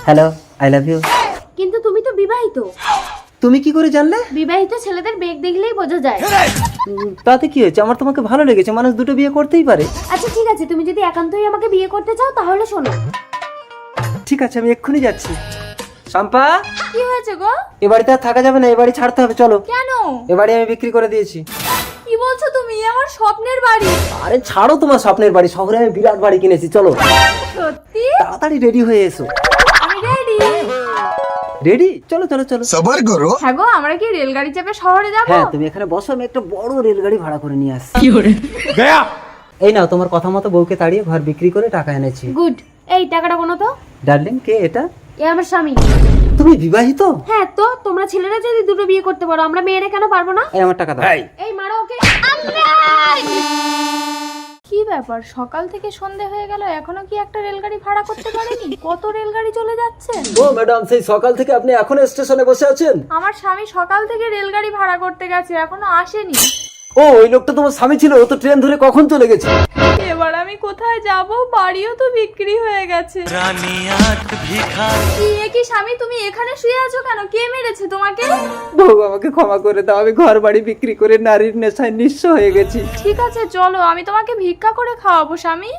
Hello, I love you. কিন্তু তুমি তো বিবাহিত। তুমি কি করে জানলে? বিবাহিত ছেলেদের বেগ দেখলেই বোঝা যায়। তাতে কি হয়েছে? আমার তোমাকে ভালো লেগেছে, মানুষ দুটো বিয়ে করতেই পারে। আচ্ছা ঠিক আছে, তুমি যদি একান্তই আমাকে বিয়ে করতে চাও তাহলে শোনো। ঠিক আছে, আমি এক্ষুনি যাচ্ছি। শম্পা, কি হয়েছে গো? এ বাড়িতে আর থাকা যাবে না, এ বাড়ি ছাড়তে হবে, চলো। কেন? এ বাড়ি আমি বিক্রি করে দিয়েছি। কি বলছো তুমি? আমার স্বপ্নের বাড়ি। আরে ছাড়ো তোমার স্বপ্নের বাড়ি, শহরে আমি বিরাট বাড়ি কিনেছি, চলো। সত্যি? তাড়াতাড়ি রেডি হয়ে এসো। আমি রেডি। রেডি? চলো চলো চলো। সবার করো। হ্যাঁ গো, আমরা কি রেলগাড়ি চেপে শহরে যাব? হ্যাঁ, তুমি এখানে বসো, আমি একটা বড় রেলগাড়ি ভাড়া করে নিয়ে আসছি। এই নাও, তোমার কথা মতো বউকে তাড়িয়ে ঘর বিক্রি করে টাকা এনেছি। গুড। এই টাকাটা কোনো তো? ডার্লিং, কে এটা? এ আমার স্বামী। তুমি বিবাহিত? হ্যাঁ তো, তোমরা ছেলেরা যদি দুটো বিয়ে করতে পারো, আমরা মেয়েরা কেন পারবো না? এই আমার টাকা দাও। এই মারো ওকে। কি ব্যাপার, সকাল থেকে সন্ধে হয়ে গেল এখনো কি একটা রেলগাড়ি ভাড়া করতে পারেনি? কত রেলগাড়ি চলে যাচ্ছে। ও ম্যাডাম, সেই সকাল থেকে আপনি এখনো স্টেশনে বসে আছেন? আমার স্বামী সকাল থেকে রেলগাড়ি ভাড়া করতে গেছে, এখনো আসেনি। ও, ওই লোকটা তোমার স্বামী ছিল, ও তো ট্রেন ধরে কখন চলে গেছে। এবার আমি কোথায় যাব? বাড়িও তো বিক্রি হয়ে গেছে। কি স্বামী, তুমি এখানে শুয়ে আছো কেন? কে মেরেছে তোমাকে? বউ, আমাকে ক্ষমা করে দাও, আমি ঘর বাড়ি বিক্রি করে নারীর নেশায় নিঃস্ব হয়ে গেছি। ঠিক আছে চলো, আমি তোমাকে ভিক্ষা করে খাওয়াবো স্বামী।